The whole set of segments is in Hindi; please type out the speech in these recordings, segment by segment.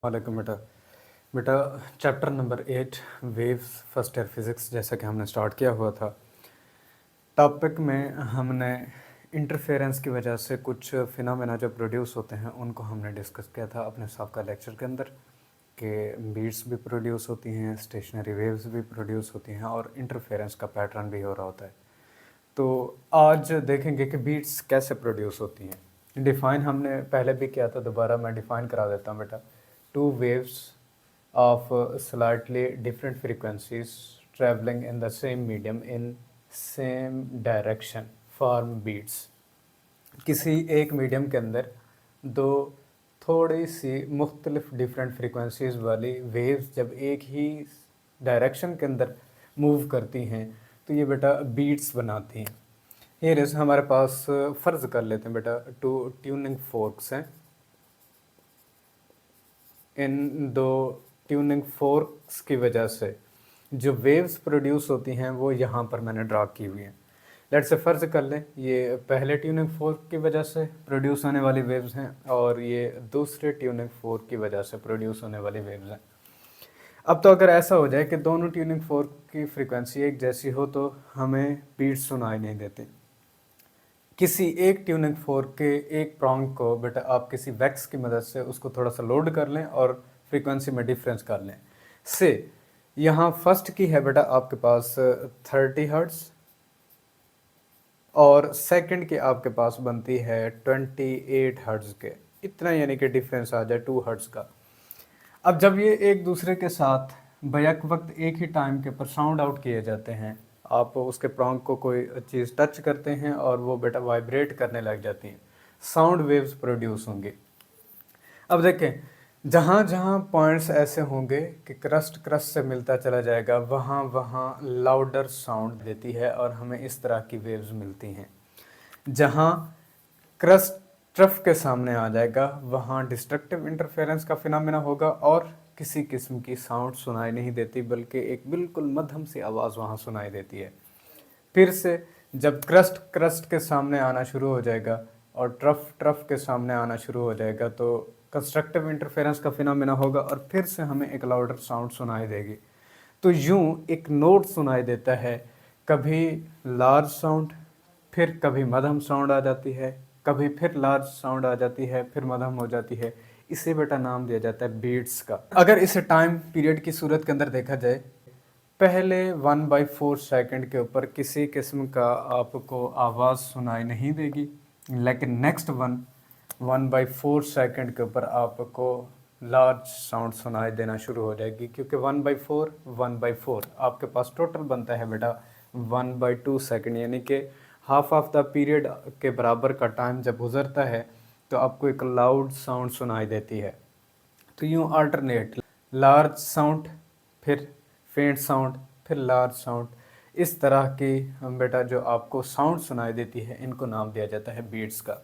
वालेकुम बेटा। बेटा, chapter number 8 waves first year physics जैसा कि हमने स्टार्ट किया हुआ था। टॉपिक में हमने इंटरफेरेंस की वजह से कुछ फिनोमेना जो प्रोड्यूस होते हैं उनको हमने डिस्कस किया था अपने सबका लेक्चर के अंदर कि बीट्स भी प्रोड्यूस होती हैं, स्टेशनरी वेव्स भी प्रोड्यूस होती हैं और इंटरफेरेंस का पैटर्न भी हो रहा होता है। तो आज देखेंगे कि बीट्स कैसे प्रोड्यूस होती हैं। डिफ़ाइन हमने पहले भी किया था, दोबारा मैं डिफ़ाइन करा देता हूँ बेटा। Two waves of slightly different frequencies travelling in the same medium in same direction form beats. किसी एक मीडियम के अंदर दो थोड़ी सी मुख्तलिफ डिफरेंट फ्रीक्वेंसीज वाली वेव्स जब एक ही डायरेक्शन के अंदर मूव करती हैं तो ये बेटा बीट्स बनाती हैं। ये जैसे हमारे पास फ़र्ज़ कर लेते हैं बेटा, टू ट्यूनिंग फोर्क्स हैं। इन दो ट्यूनिंग फोर्क्स की वजह से जो वेव्स प्रोड्यूस होती हैं वो यहाँ पर मैंने ड्रा की हुई हैं। लेट्स से फ़र्ज़ कर लें ये पहले ट्यूनिंग फोर्क की वजह से प्रोड्यूस होने वाली वेव्स हैं और ये दूसरे ट्यूनिंग फोर्क की वजह से प्रोड्यूस होने वाली वेव्स हैं। अब तो अगर ऐसा हो जाए कि दोनों ट्यूनिंग फोर्क की फ्रीक्वेंसी एक जैसी हो तो हमें बीट्स सुनाई नहीं देती। किसी एक ट्यूनिंग फोर्क के एक प्रॉन्ग को बेटा आप किसी वैक्स की मदद से उसको थोड़ा सा लोड कर लें और फ्रीक्वेंसी में डिफरेंस कर लें से यहाँ फर्स्ट की है बेटा आपके पास 30 हर्ट्ज़ और सेकंड की आपके पास बनती है 28 हर्ट्ज़ के। इतना यानी कि डिफरेंस आ जाए 2 हर्ट्ज़ का। अब जब ये एक दूसरे के साथ बैक वक्त एक ही टाइम के ऊपर साउंड आउट किए जाते हैं, आप उसके प्रॉन्ग को कोई चीज़ टच करते हैं और वो बेटा वाइब्रेट करने लग जाती हैं, साउंड वेव्स प्रोड्यूस होंगी। अब देखें, जहाँ जहाँ पॉइंट्स ऐसे होंगे कि क्रस्ट से मिलता चला जाएगा वहाँ वहाँ लाउडर साउंड देती है और हमें इस तरह की वेव्स मिलती हैं। जहाँ क्रस्ट ट्रफ के सामने आ जाएगा वहाँ डिस्ट्रक्टिव इंटरफेरेंस का फिनोमेना होगा और किसी किस्म की साउंड सुनाई नहीं देती बल्कि एक बिल्कुल मध्यम सी आवाज़ वहाँ सुनाई देती है। फिर से जब क्रस्ट के सामने आना शुरू हो जाएगा और ट्रफ के सामने आना शुरू हो जाएगा तो कंस्ट्रक्टिव इंटरफेरेंस का फिनोमेना होगा और फिर से हमें एक लाउडर साउंड सुनाई देगी। तो यूं एक नोट सुनाई देता है, कभी लार्ज साउंड, फिर कभी मध्यम साउंड आ जाती है, कभी फिर लार्ज साउंड आ जाती है, फिर मध्यम हो जाती है। इसे बेटा नाम दिया जाता है बीट्स का। अगर इसे टाइम पीरियड की सूरत के अंदर देखा जाए, पहले 1/4 सेकंड के ऊपर किसी किस्म का आपको आवाज़ सुनाई नहीं देगी, लेकिन नेक्स्ट 1/4 सेकंड के ऊपर आपको लार्ज साउंड सुनाई देना शुरू हो जाएगी, क्योंकि 1/4 आपके पास टोटल बनता है बेटा 1/2 सेकंड, यानी कि हाफ ऑफ द पीरियड के बराबर का टाइम जब गुजरता है तो आपको एक लाउड साउंड सुनाई देती है। तो यूँ अल्टरनेट लार्ज साउंड, फिर फेंट साउंड, फिर लार्ज साउंड, इस तरह की बेटा जो आपको साउंड सुनाई देती है इनको नाम दिया जाता है बीट्स का।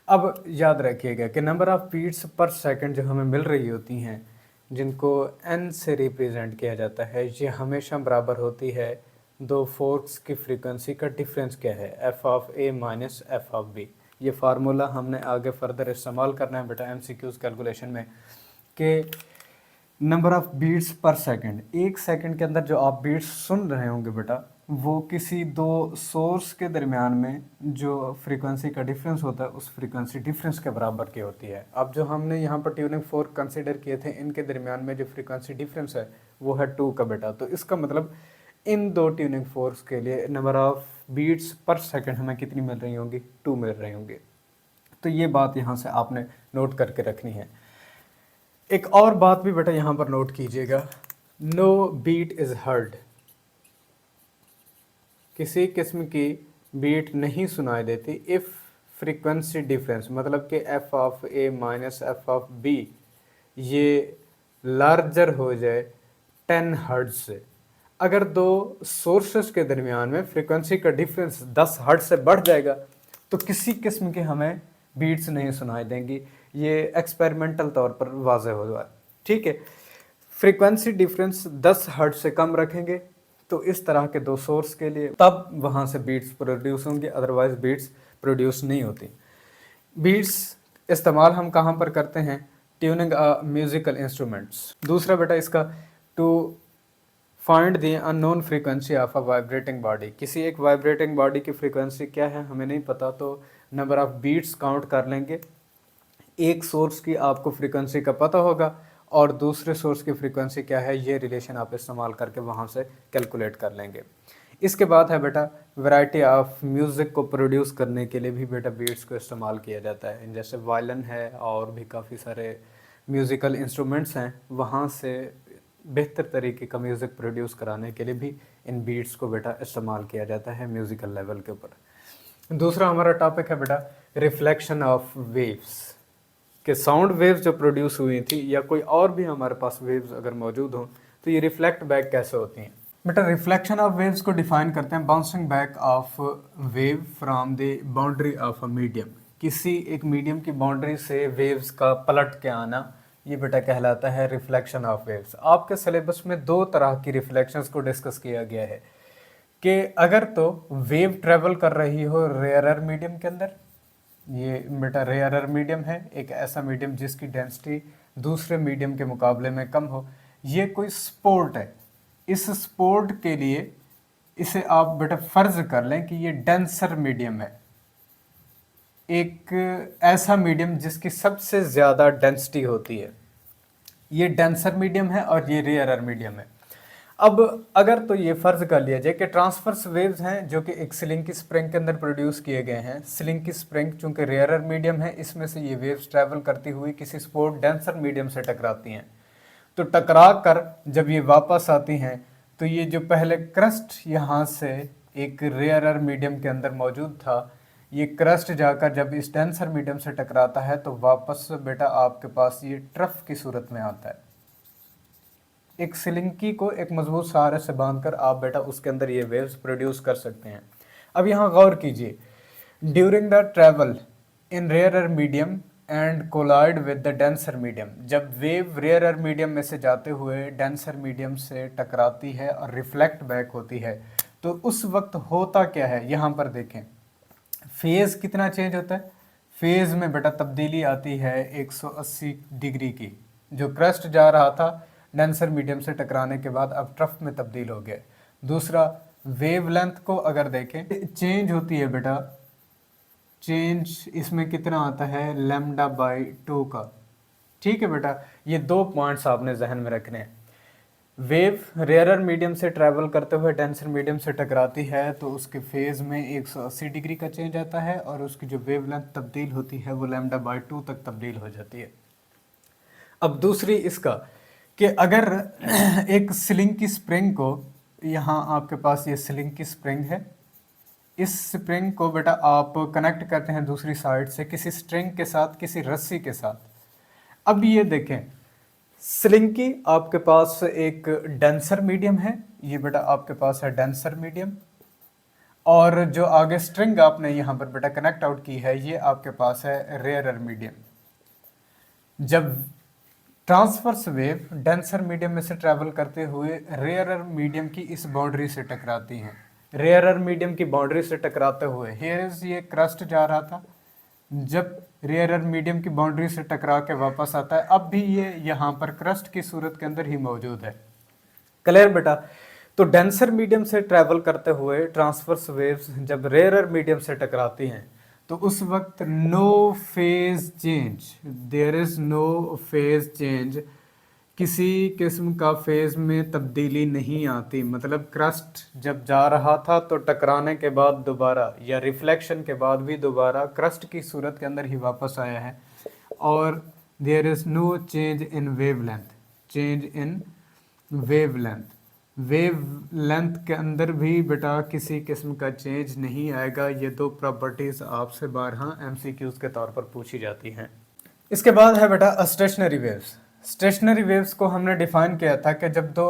अब याद रखिएगा कि नंबर ऑफ़ बीट्स पर सेकंड जो हमें मिल रही होती हैं, जिनको n से रिप्रेजेंट किया जाता है, ये हमेशा बराबर होती है दो फोर्क्स की फ्रीक्वेंसी का डिफरेंस क्या है, f of a minus f of b। ये फार्मूला हमने आगे फर्दर इस्तेमाल करना है बेटा MCQs कैलकुलेशन में कि नंबर ऑफ़ बीट्स पर सेकंड, एक सेकंड के अंदर जो आप बीट्स सुन रहे होंगे बेटा वो किसी दो सोर्स के दरमियान में जो फ्रीक्वेंसी का डिफरेंस होता है उस फ्रीक्वेंसी डिफरेंस के बराबर की होती है। अब जो हमने यहाँ पर ट्यूनिंग फोर्क कंसीडर किए थे, इनके दरमियान में जो फ्रीक्वेंसी डिफरेंस है वो है 2 का बेटा। तो इसका मतलब इन दो ट्यूनिंग फोर्क्स के लिए नंबर ऑफ़ बीट्स पर सेकंड हमें कितनी मिल रही होंगी, 2 मिल रही होंगी। तो ये बात यहाँ से आपने नोट करके रखनी है। एक और बात भी बेटा यहाँ पर नोट कीजिएगा, नो बीट इज़ हर्ड, किसी किस्म की बीट नहीं सुनाई देती इफ़ फ्रीक्वेंसी डिफरेंस, मतलब कि f of a minus f of b ये लार्जर हो जाए 10 हर्ट्ज से। अगर दो सोर्सेस के दरमियान में फ्रीक्वेंसी का डिफरेंस 10 हर्ट्ज से बढ़ जाएगा तो किसी किस्म के हमें बीट्स नहीं सुनाई देंगी। ये एक्सपेरिमेंटल तौर पर वाज़ेह हो जाए, ठीक है। फ्रीक्वेंसी डिफरेंस 10 हर्ट्ज से कम रखेंगे तो इस तरह के दो सोर्स के लिए तब वहाँ से बीट्स प्रोड्यूस होंगी, अदरवाइज बीट्स प्रोड्यूस नहीं होती। बीट्स इस्तेमाल हम कहाँ पर करते हैं, ट्यूनिंग अ म्यूजिकल इंस्ट्रूमेंट्स। दूसरा बेटा इसका, to find the unknown frequency of a vibrating body. किसी एक वाइब्रेटिंग बॉडी की फ्रीक्वेंसी क्या है हमें नहीं पता, तो नंबर ऑफ बीट्स काउंट कर लेंगे। एक सोर्स की आपको फ्रीक्वेंसी का पता होगा और दूसरे सोर्स की फ्रीक्वेंसी क्या है, ये रिलेशन आप इस्तेमाल करके वहाँ से कैलकुलेट कर लेंगे। इसके बाद है बेटा, वैरायटी ऑफ म्यूज़िक को प्रोड्यूस करने के लिए भी बेटा बीट्स को इस्तेमाल किया जाता है। जैसे वायलिन है और भी काफ़ी सारे म्यूज़िकल इंस्ट्रूमेंट्स हैं, वहाँ से बेहतर तरीके का म्यूज़िक प्रोड्यूस कराने के लिए भी इन बीट्स को बेटा इस्तेमाल किया जाता है म्यूज़िकल लेवल के ऊपर। दूसरा हमारा टॉपिक है बेटा, रिफ्लेक्शन ऑफ वेव्स, कि साउंड वेव्स जो प्रोड्यूस हुई थी या कोई और भी हमारे पास वेव्स अगर मौजूद हों तो ये रिफ्लेक्ट बैक कैसे होती हैं। बेटा रिफ्लेक्शन ऑफ वेव्स को डिफाइन करते हैं, bouncing back of wave from the boundary of a medium. किसी एक मीडियम की बाउंड्री से वेव्स का पलट के आना, ये बेटा कहलाता है रिफ्लेक्शन ऑफ वेव्स। आपके सिलेबस में दो तरह की रिफ्लेक्शंस को डिस्कस किया गया है कि अगर तो वेव ट्रेवल कर रही हो रेयरर मीडियम के अंदर, ये बेटा रेयरर मीडियम है, एक ऐसा मीडियम जिसकी डेंसिटी दूसरे मीडियम के मुकाबले में कम हो। ये कोई स्पोर्ट है, इस स्पोर्ट के लिए इसे आप बेटा फर्ज कर लें कि ये डेंसर मीडियम है, एक ऐसा मीडियम जिसकी सबसे ज़्यादा डेंसिटी होती है। ये डेंसर मीडियम है और ये रेयरर मीडियम है। अब अगर तो ये फ़र्ज कर लिया जाए कि ट्रांसवर्स वेव्स हैं जो कि एक सिलिंकी स्प्रिंग के अंदर प्रोड्यूस किए गए हैं। सिलिंकी स्प्रिंग चूंकि रेयरर मीडियम है, इसमें से ये वेव्स ट्रैवल करती हुई किसी स्पोर्ट डेंसर मीडियम से टकराती हैं। तो टकरा कर जब ये वापस आती हैं तो ये जो पहले क्रस्ट यहाँ से एक रेयरर मीडियम के अंदर मौजूद था, ये क्रस्ट जाकर जब इस डेंसर मीडियम से टकराता है तो वापस बेटा आपके पास ये ट्रफ की सूरत में आता है। एक सिलिंकी को एक मजबूत सहारे से बांधकर आप बेटा उसके अंदर ये वेव्स प्रोड्यूस कर सकते हैं। अब यहाँ गौर कीजिए, during the travel in rarer medium and collide with the denser medium, जब वेव रेयरर मीडियम में से जाते हुए डेंसर मीडियम से टकराती है और रिफ्लेक्ट बैक होती है, तो उस वक्त होता क्या है, यहाँ पर देखें फेज़ कितना चेंज होता है। फेज़ में बेटा तब्दीली आती है 180 डिग्री की। जो क्रस्ट जा रहा था डेंसर मीडियम से टकराने के बाद अब ट्रफ में तब्दील हो गया। दूसरा, वेवलेंथ को अगर देखें चेंज होती है बेटा, चेंज इसमें कितना आता है λ/2 का। ठीक है बेटा, ये दो पॉइंट्स आपने जहन में रखने हैं। वेव रेयरर मीडियम से ट्रैवल करते हुए डेंसर मीडियम से टकराती है तो उसके फेज़ में 180 डिग्री का चेंज आता है और उसकी जो वेवलेंथ तब्दील होती है वो λ/2 तक तब्दील हो जाती है। अब दूसरी इसका कि अगर एक स्लिंग की स्प्रिंग को, यहाँ आपके पास ये स्लिंग की स्प्रिंग है, इस स्प्रिंग को बेटा आप कनेक्ट करते हैं दूसरी साइड से किसी स्ट्रिंग के साथ, किसी रस्सी के साथ। अब ये देखें, स्लिंग की आपके पास एक डेंसर मीडियम है, ये बेटा आपके पास है डेंसर मीडियम, और जो आगे स्ट्रिंग आपने यहाँ पर बेटा कनेक्ट आउट की है ये आपके पास है रेयरर मीडियम। जब ट्रांसवर्स वेव डेंसर मीडियम में से ट्रैवल करते हुए रेयरर मीडियम की इस बाउंड्री से टकराती हैं, रेयरर मीडियम की बाउंड्री से टकराते हुए हियर इज ये क्रस्ट जा रहा था, जब रेयरर मीडियम की बाउंड्री से टकरा के वापस आता है, अब भी ये यहाँ पर क्रस्ट की सूरत के अंदर ही मौजूद है। क्लियर बेटा? तो डेंसर मीडियम से ट्रैवल करते हुए ट्रांसवर्स वेव्स जब रेयरर मीडियम से टकराती हैं तो उस वक्त no phase change, there is no phase change, किसी किस्म का फेज में तब्दीली नहीं आती। मतलब क्रस्ट जब जा रहा था तो टकराने के बाद दोबारा या रिफ्लेक्शन के बाद भी दोबारा क्रस्ट की सूरत के अंदर ही वापस आया है। और there is no change in wavelength, change in wavelength, wavelength के अंदर भी बेटा किसी किस्म का चेंज नहीं आएगा। ये दो प्रॉपर्टीज आपसे 12 MCQs के तौर पर पूछी जाती हैं। इसके बाद है बेटा स्टेशनरी वेव्स। स्टेशनरी वेव्स को हमने डिफाइन किया था कि जब दो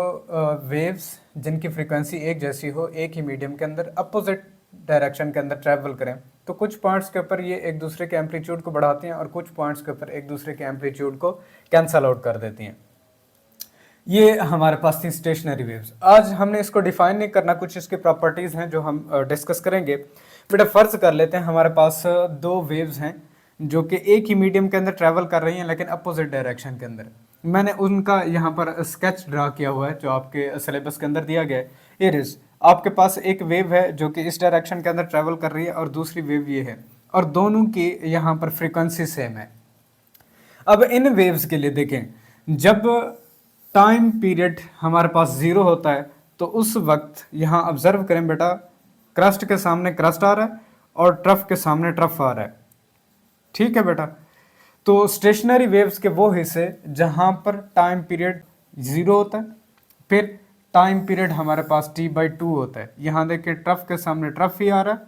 वेव्स जिनकी फ्रीक्वेंसी एक जैसी हो, एक ही मीडियम के अंदर अपोजिट डायरेक्शन के अंदर ट्रैवल करें तो कुछ पॉइंट्स के ऊपर ये एक दूसरे के एम्पलीट्यूड को बढ़ाती हैं और कुछ पॉइंट्स के ऊपर एक दूसरे के एम्पलीट्यूड को कैंसल आउट कर देती हैं। ये हमारे पास थी स्टेशनरी वेव्स। आज हमने इसको डिफाइन नहीं करना, कुछ इसकी प्रॉपर्टीज़ हैं जो हम डिस्कस करेंगे। बेटा फ़र्ज़ कर लेते हैं हमारे पास दो वेव्स हैं जो कि एक ही मीडियम के अंदर ट्रैवल कर रही हैं लेकिन अपोजिट डायरेक्शन के अंदर। मैंने उनका यहाँ पर स्केच ड्रा किया हुआ है जो आपके सिलेबस के अंदर दिया गया है। ये रिज आपके पास एक वेव है जो कि इस डायरेक्शन के अंदर ट्रैवल कर रही है और दूसरी वेव ये है, और दोनों की यहाँ पर फ्रीक्वेंसी सेम है। अब इन वेव्स के लिए देखें, जब टाइम पीरियड हमारे पास जीरो होता है तो उस वक्त यहाँ ऑब्जर्व करें बेटा, क्रस्ट के सामने क्रस्ट आ रहा है और ट्रफ के सामने ट्रफ आ रहा है। ठीक है बेटा, तो स्टेशनरी वेव्स के वो हिस्से जहां पर टाइम पीरियड जीरो होता है, फिर टाइम पीरियड हमारे पास t/2 होता है। यहाँ देखिए ट्रफ के सामने ट्रफ ही आ रहा है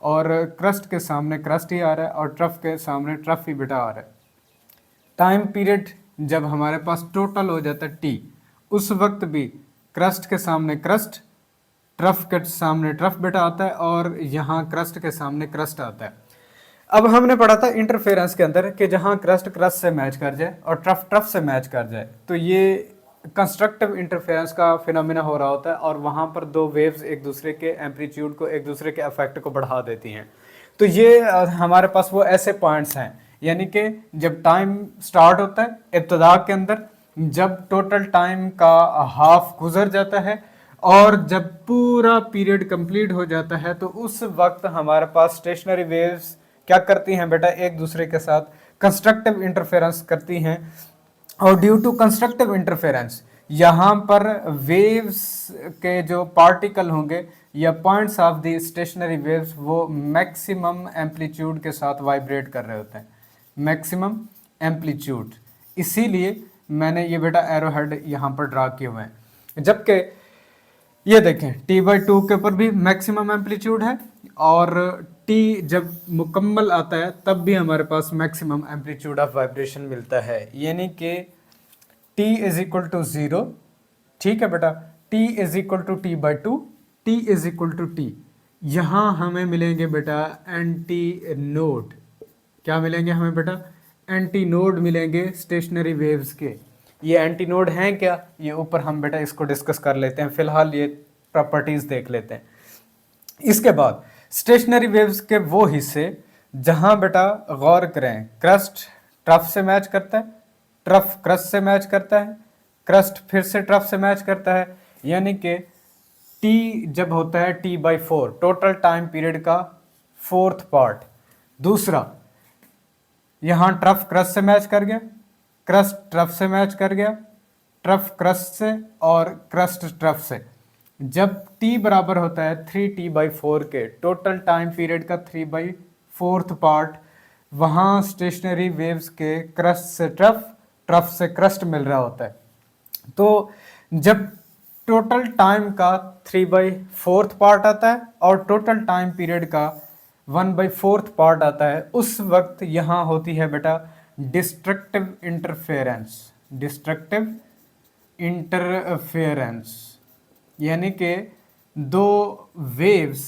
और क्रस्ट के सामने क्रस्ट ही आ रहा है और ट्रफ के सामने ट्रफ ही बेटा आ रहा है। टाइम पीरियड जब हमारे पास टोटल हो जाता है t, उस वक्त भी क्रस्ट के सामने क्रस्ट, ट्रफ के सामने ट्रफ बेटा आता है और यहाँ क्रस्ट के सामने क्रस्ट आता है। अब हमने पढ़ा था इंटरफेरेंस के अंदर कि जहाँ क्रस्ट क्रस्ट से मैच कर जाए और ट्रफ ट्रफ से मैच कर जाए तो ये कंस्ट्रक्टिव इंटरफेरेंस का फिनोमिना हो रहा होता है और वहाँ पर दो वेव्स एक दूसरे के एम्पलीट्यूड को, एक दूसरे के इफेक्ट को बढ़ा देती हैं। तो ये हमारे पास वो ऐसे पॉइंट्स हैं, यानी कि जब टाइम स्टार्ट होता है इब्तदा के अंदर, जब टोटल टाइम का हाफ गुजर जाता है और जब पूरा पीरियड कंप्लीट हो जाता है, तो उस वक्त हमारे पास स्टेशनरी वेव्स क्या करती हैं बेटा, एक दूसरे के साथ कंस्ट्रक्टिव इंटरफेरेंस करती हैं। और ड्यू टू कंस्ट्रक्टिव इंटरफेरेंस यहाँ पर वेव्स के जो पार्टिकल होंगे या points of the stationery waves वो मैक्सिमम एम्पलीट्यूड के साथ वाइब्रेट कर रहे होते हैं, मैक्सिमम एम्पलीट्यूड। इसीलिए मैंने ये बेटा एरो हेड यहाँ पर ड्रा किए हुए हैं। जबकि ये देखें t/2 के ऊपर भी मैक्सिमम एम्पलीट्यूड है और t जब मुकम्मल आता है तब भी हमारे पास मैक्सिमम एम्पलीट्यूड ऑफ वाइब्रेशन मिलता है, यानी कि t = 0। ठीक है बेटा, t = t/2, t = t। यहाँ हमें मिलेंगे बेटा एंटी नोड। क्या मिलेंगे हमें बेटा? एंटी नोड मिलेंगे स्टेशनरी वेव्स के। ये एंटी नोड हैं क्या, ये ऊपर हम बेटा इसको डिस्कस कर लेते हैं, फिलहाल ये प्रॉपर्टीज देख लेते हैं। इसके बाद स्टेशनरी वेव्स के वो हिस्से जहां बेटा गौर करें, क्रस्ट ट्रफ से मैच करता है, ट्रफ क्रस्ट से मैच करता है, क्रस्ट फिर से ट्रफ से मैच करता है, यानी कि t जब होता है t/4 टोटल टाइम पीरियड का फोर्थ पार्ट। दूसरा, यहाँ ट्रफ क्रस्ट से मैच कर गया, क्रस्ट ट्रफ से मैच कर गया, ट्रफ क्रस्ट से और क्रस्ट ट्रफ से। जब t बराबर होता है 3t/4 के टोटल टाइम पीरियड का 3/4 पार्ट, वहाँ स्टेशनरी वेव्स के क्रस्ट से ट्रफ, ट्रफ से क्रस्ट मिल रहा होता है। तो जब टोटल टाइम का 3/4 पार्ट आता है और टोटल टाइम पीरियड का 1/4 पार्ट आता है, उस वक्त यहाँ होती है बेटा डिस्ट्रक्टिव इंटरफेरेंस। डिस्ट्रक्टिव इंटरफेरेंस यानी कि दो वेव्स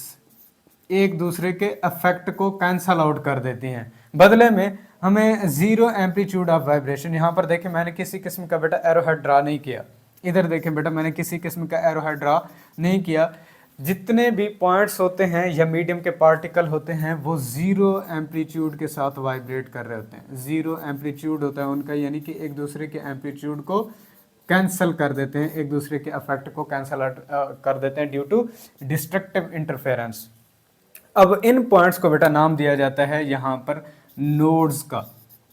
एक दूसरे के इफेक्ट को कैंसल आउट कर देती हैं, बदले में हमें जीरो एम्पलीट्यूड ऑफ वाइब्रेशन। यहाँ पर देखें मैंने किसी किस्म का बेटा एरो हेड ड्रा नहीं किया, इधर देखें बेटा मैंने किसी किस्म का एरो हेड ड्रा नहीं किया। जितने भी पॉइंट्स होते हैं या मीडियम के पार्टिकल होते हैं वो जीरो एम्पलीट्यूड के साथ वाइब्रेट कर रहे होते हैं। जीरो एम्पलीट्यूड होता है उनका, यानी कि एक दूसरे के एम्पलीट्यूड को कैंसल कर देते हैं, एक दूसरे के इफेक्ट को कैंसल कर देते हैं ड्यू टू डिस्ट्रक्टिव इंटरफेरेंस। अब इन पॉइंट्स को बेटा नाम दिया जाता है यहाँ पर नोड्स का।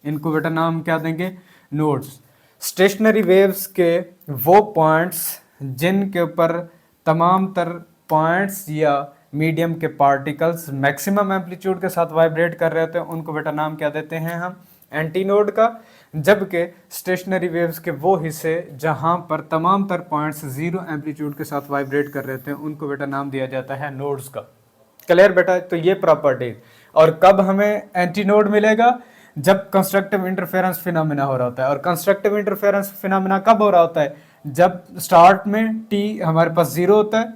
इनको बेटा नाम क्या देंगे? नोड्स। स्टेशनरी वेव्स के वो पॉइंट्स जिनके ऊपर तमाम तर पॉइंट्स या मीडियम के पार्टिकल्स मैक्सिमम एम्पलीट्यूड के साथ वाइब्रेट कर रहे होते हैं, उनको बेटा नाम क्या देते हैं हम? एंटी नोड का। जबकि स्टेशनरी वेव्स के वो हिस्से जहां पर तमाम तर पॉइंट्स जीरो एम्पलीट्यूड के साथ वाइब्रेट कर रहे थे, उनको बेटा नाम दिया जाता है नोड्स का। क्लियर बेटा? तो ये प्रॉपर्टी। और कब हमें एंटी नोड मिलेगा? जब कंस्ट्रक्टिव इंटरफेरेंस फिनोमिना हो रहा होता है। और कंस्ट्रक्टिव इंटरफेरेंस फिनोमिना कब हो रहा होता है? जब स्टार्ट में टी हमारे पास जीरो होता है,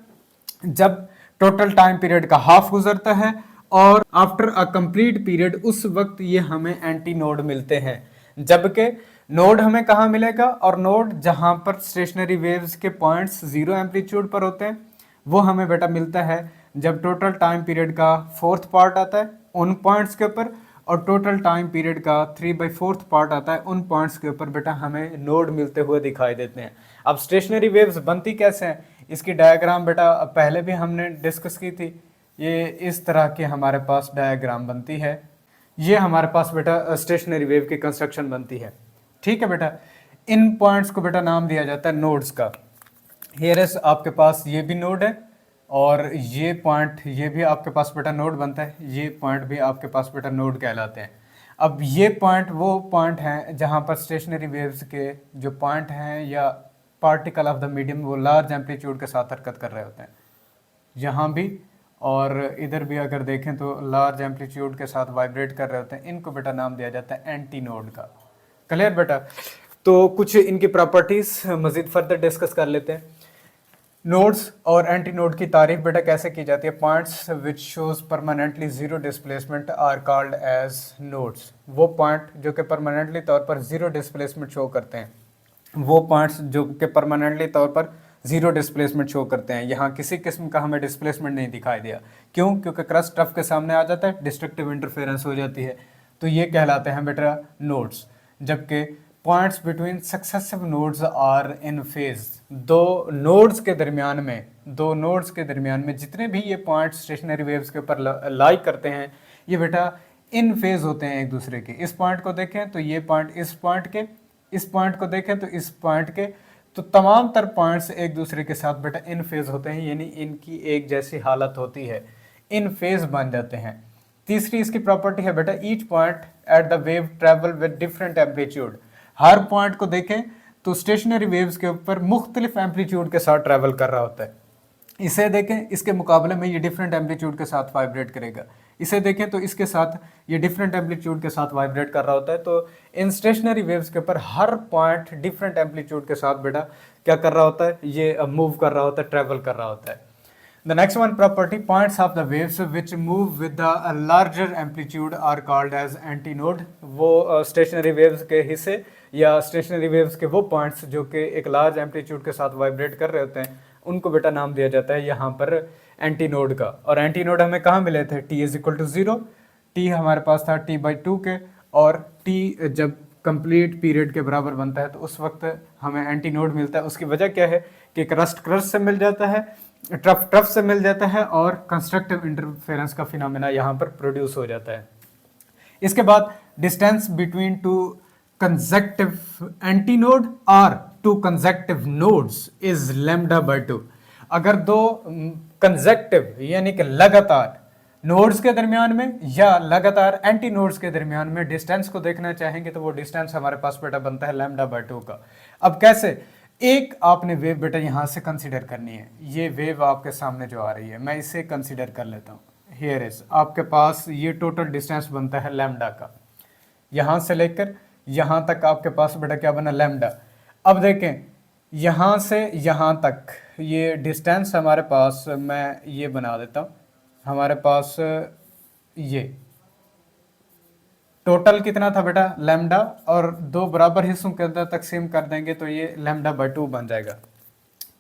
जब टोटल टाइम पीरियड का हाफ गुजरता है और आफ्टर अ कंप्लीट पीरियड, उस वक्त ये हमें एंटी नोड मिलते हैं। जबकि नोड हमें कहाँ मिलेगा? और नोड जहां पर स्टेशनरी वेव्स के पॉइंट्स जीरो एम्पलीट्यूड पर होते हैं, वो हमें बेटा मिलता है जब टोटल टाइम पीरियड का फोर्थ पार्ट आता है उन पॉइंट्स के ऊपर, और टोटल टाइम पीरियड का 3/4 पार्ट आता है। उन पॉइंट्स के ऊपर बेटा हमें नोड मिलते हुए दिखाई देते हैं। अब स्टेशनरी वेव्स बनती कैसे हैं, इसकी डायग्राम बेटा पहले भी हमने डिस्कस की थी। ये इस तरह के हमारे पास डायग्राम बनती है। ये हमारे पास बेटा स्टेशनरी वेव की कंस्ट्रक्शन बनती है। ठीक है बेटा, इन पॉइंट्स को बेटा नाम दिया जाता है नोड्स का। हियर इज आपके पास ये भी नोड है और ये पॉइंट ये भी आपके पास बेटा नोड बनता है। ये पॉइंट भी आपके पास बेटा नोड कहलाते हैं। अब ये पॉइंट वो पॉइंट हैं जहाँ पर स्टेशनरी वेव्स के जो पॉइंट हैं या पार्टिकल ऑफ द मीडियम वो लार्ज एम्पलीट्यूड के साथ हरकत कर रहे होते हैं। यहाँ भी और इधर भी अगर देखें तो लार्ज एम्पलीट्यूड के साथ वाइब्रेट कर रहे होते हैं। इनको बेटा नाम दिया जाता है एंटी नोड का। क्लियर बेटा? तो कुछ इनकी प्रॉपर्टीज मजीद फर्दर डिस्कस कर लेते हैं। नोड्स और एंटी नोड की तारीफ बेटा कैसे की जाती है? Points which shows permanently zero displacement are called as nodes. वो पॉइंट जो कि परमानेंटली तौर पर जीरो डिस्प्लेसमेंट शो करते हैं, वो पॉइंट्स जो कि परमानेंटली तौर पर जीरो डिस्प्लेसमेंट शो करते हैं। यहाँ किसी किस्म का हमें डिस्प्लेसमेंट नहीं दिखाई दिया। क्यों? क्योंकि क्रस्ट टफ के सामने आ जाता है, डिस्ट्रक्टिव इंटरफेरेंस हो जाती है। तो ये कहलाते हैं बेटा नोड्स। जबकि points between successive nodes are in phase. दो नोड्स के दरमियान में जितने भी ये पॉइंट्स स्टेशनरी वेव्स के ऊपर लाई करते हैं, ये बेटा इन फेज होते हैं एक दूसरे के। इस पॉइंट को देखें तो ये पॉइंट इस पॉइंट के, इस पॉइंट को देखें तो इस पॉइंट के, तो तमाम तर पॉइंट्स एक दूसरे के साथ बेटा इन फेज होते हैं, यानी इनकी एक जैसी हालत होती है, इन फेज बन जाते हैं। तीसरी इसकी प्रॉपर्टी है बेटा each point at the wave travel with different amplitude. Her point को देखें तो स्टेशनरी वेव्स के ऊपर मुख्तलिफ एम्पलीट्यूड के साथ ट्रैवल कर रहा होता है। इसे देखें, इसके मुकाबले में ये डिफरेंट एम्पलीट्यूड के साथ वाइब्रेट करेगा। इसे देखें तो इसके साथ ये डिफरेंट एम्पलीट्यूड के साथ वाइब्रेट कर रहा होता है। तो इन स्टेशनरी वेव्स के ऊपर हर पॉइंट डिफरेंट एम्पलीट्यूड के साथ बेटा क्या कर रहा होता है? ये मूव कर रहा होता है, ट्रैवल कर रहा होता है। The next one property, points of the waves which move with the larger amplitude are called as antinode। वो स्टेशनरी वेव्स के हिस्से या स्टेशनरी वेव्स के वो पॉइंट्स जो कि एक लार्ज एम्पलीट्यूड के साथ वाइब्रेट कर रहे होते हैं, उनको बेटा नाम दिया जाता है यहाँ पर एंटीनोड का। और एंटीनोड हमें कहाँ मिले थे? t = 0, t हमारे पास था t/2 के, और t जब कंप्लीट पीरियड के बराबर बनता है तो उस वक्त हमें एंटीनोड मिलता है। उसकी वजह क्या है कि क्रस्ट से मिल जाता है, ट्रफ से मिल जाता है, और कंस्ट्रक्टिव इंटरफेरेंस का फिनोमेना यहाँ पर प्रोड्यूस हो जाता है। इसके बाद distance between two consecutive antinode और टू कंसेक्टिव नोड्स इज λ/2। अगर दो कंसेक्टिव यानी कि लगातार नोड्स के दरमियान में या लगातार एंटी नोड्स के दरमियान में डिस्टेंस को देखना चाहेंगे तो वो डिस्टेंस हमारे पास बेटा बनता है λ/2 का। अब कैसे? एक आपने वेव बेटा यहाँ से कंसीडर करनी है। ये वेव आपके सामने जो आ रही है, मैं इसे कंसीडर कर लेता हूँ। हियर इज आपके पास ये टोटल डिस्टेंस बनता है लैम्डा का। यहाँ से लेकर यहाँ तक आपके पास बेटा क्या बना? लैम्डा। अब देखें यहाँ से यहाँ तक ये डिस्टेंस हमारे पास, मैं ये बना देता हूँ, हमारे पास ये टोटल कितना था बेटा? लैम्डा, और दो बराबर हिस्सों के अंदर तकसीम कर देंगे तो ये λ/2 बन जाएगा।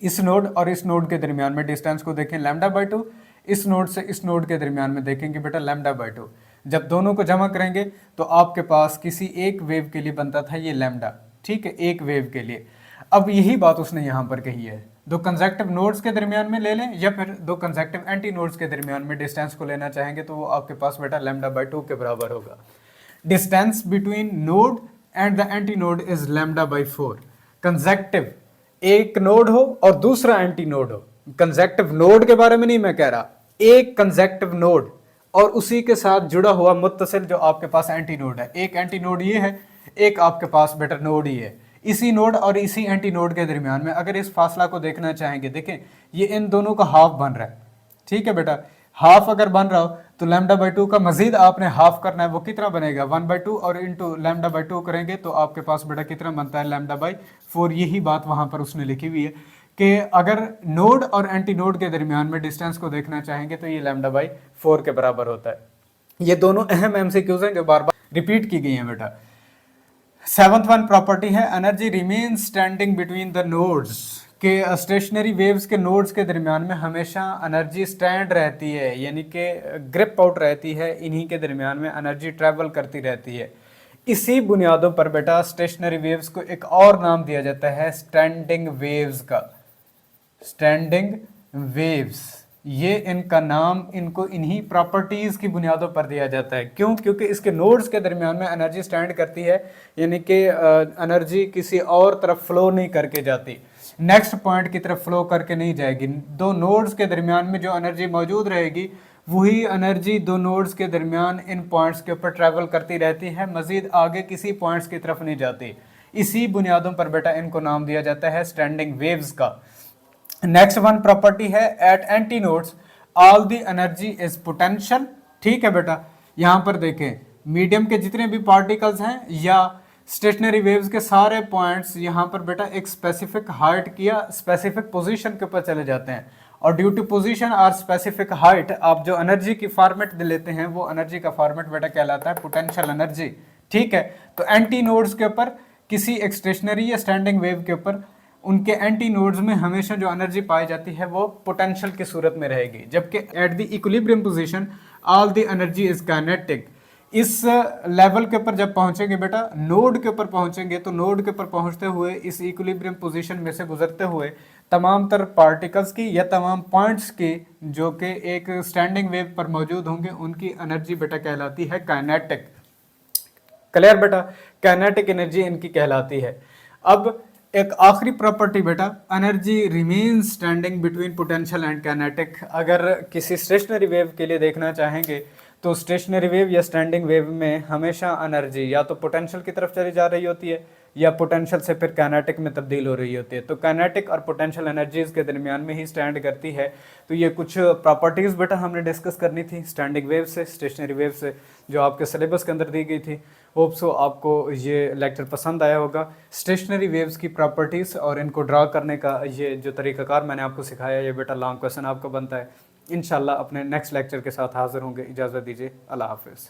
इस नोड और इस नोड के दरमियान में डिस्टेंस को देखें λ/2, इस नोड से इस नोड के दरमियान में देखेंगे बेटा λ/2। जब दोनों को जमा करेंगे तो आपके पास किसी एक वेव के लिए बनता था ये लैम्डा, ठीक है, एक वेव के लिए। अब यही बात उसने यहाँ पर कही है, दो कंसेक्टिव नोड्स के दरमियान में ले लें या फिर दो कंसेक्टिव एंटी नोड्स के दरमियान में डिस्टेंस को लेना चाहेंगे तो वो आपके पास बेटा λ/2 के बराबर होगा। Distance between node and the antinode is λ/4। Consecutive एक नोड हो और दूसरा एंटी नोड हो, कंसेक्टिव नोड के बारे में नहीं मैं कह रहा, एक कंसेक्टिव नोड और उसी के साथ जुड़ा हुआ मुत्तसिल जो आपके पास एंटी नोड है। एक एंटी नोड ये है, एक आपके पास बेटा नोड ही है। इसी नोड और इसी एंटी नोड के दरमियान में अगर इस फासला को देखना चाहेंगे, देखें ये इन दोनों का हाफ बन रहा है, ठीक है बेटा। हाफ अगर बन रहा हो तो λ/2 का मजीद आपने हाफ करना है, वो कितना बनेगा? 1/2, और इंटू λ/2 करेंगे तो आपके पास बेटा कितना बनता है? λ/4। यही बात वहां पर उसने लिखी हुई है कि अगर नोड और एंटी नोड के दरमियान में डिस्टेंस को देखना चाहेंगे तो ये λ/4 के बराबर होता है। ये दोनों अहम MCQs हैं जो बार बार रिपीट की गई हैं बेटा। सेवंथ वन प्रॉपर्टी है energy remain standing between the nodes, के स्टेशनरी वेव्स के नोड्स के दरमियान में हमेशा एनर्जी स्टैंड रहती है, यानी कि ग्रिप आउट रहती है, इन्हीं के दरमियान में एनर्जी ट्रैवल करती रहती है। इसी बुनियादों पर बेटा स्टेशनरी वेव्स को एक और नाम दिया जाता है स्टैंडिंग वेव्स का। स्टैंडिंग वेव्स, ये इनका नाम इनको इन्हीं प्रॉपर्टीज की बुनियादों पर दिया जाता है। क्यों? क्योंकि इसके नोड्स के दरमियान में एनर्जी स्टैंड करती है, यानी कि एनर्जी किसी और तरफ फ्लो नहीं करके जाती, नेक्स्ट पॉइंट की तरफ फ्लो करके नहीं जाएगी। दो नोड्स के दरमियान में जो एनर्जी मौजूद रहेगी वही एनर्जी दो नोड्स के दरमियान इन पॉइंट्स के ऊपर ट्रैवल करती रहती है, मजीद आगे किसी पॉइंट्स की तरफ नहीं जाती। इसी बुनियादों पर बेटा इनको नाम दिया जाता है स्टैंडिंग वेव्स का। नेक्स्ट वन प्रॉपर्टी है at anti nodes all the energy is potential. ठीक है बेटा, यहां पर देखें मीडियम के जितने भी पार्टिकल्स हैं या स्टेशनरी वेव्स के सारे पॉइंट्स यहां पर बेटा एक स्पेसिफिक हाइट की या स्पेसिफिक पोजीशन के ऊपर चले जाते हैं, और ड्यू टू पोजीशन और स्पेसिफिक हाइट आप जो एनर्जी की फॉर्मेट लेते हैं वो एनर्जी का फॉर्मेट बेटा कहलाता है पोटेंशियल एनर्जी। ठीक है, तो एंटी नोड्स के ऊपर किसी एक स्टेशनरी या स्टैंडिंग वेव के ऊपर उनके एंटी नोड्स में हमेशा जो एनर्जी पाई जाती है वो पोटेंशियल की सूरत में रहेगी, जबकि at the equilibrium position all the energy is kinetic. इस लेवल के ऊपर जब पहुंचेंगे बेटा, नोड के ऊपर पहुंचेंगे, तो नोड के ऊपर पहुंचते हुए इस इक्विलिब्रियम पोजीशन में से गुजरते हुए तमाम तर पार्टिकल्स की या तमाम पॉइंट्स की जो कि एक स्टैंडिंग वेव पर मौजूद होंगे उनकी एनर्जी बेटा कहलाती है काइनेटिक। क्लियर बेटा, काइनेटिक एनर्जी इनकी कहलाती है। अब एक आखिरी प्रॉपर्टी बेटा energy remain standing between potential and kinetic. अगर किसी स्टेशनरी वेव के लिए देखना चाहेंगे तो स्टेशनरी वेव या स्टैंडिंग वेव में हमेशा एनर्जी या तो पोटेंशियल की तरफ चली जा रही होती है या पोटेंशियल से फिर काइनेटिक में तब्दील हो रही होती है। तो काइनेटिक और पोटेंशियल एनर्जीज के दरमियान में ही स्टैंड करती है। तो ये कुछ प्रॉपर्टीज़ बेटा हमने डिस्कस करनी थी स्टैंडिंग वेव से, स्टेशनरी वेव से, जो आपके सिलेबस के अंदर दी गई थी। होप सो आपको ये लेक्चर पसंद आया होगा। स्टेशनरी वेव्स की प्रॉपर्टीज़ और इनको ड्रा करने का ये जो तरीक़ाकार मैंने आपको सिखाया, ये बेटा लॉन्ग क्वेश्चन आपका बनता है। इंशाल्लाह अपने नेक्स्ट लेक्चर के साथ हाज़िर होंगे। इजाज़त दीजिए, अल्लाह हाफ़िज़।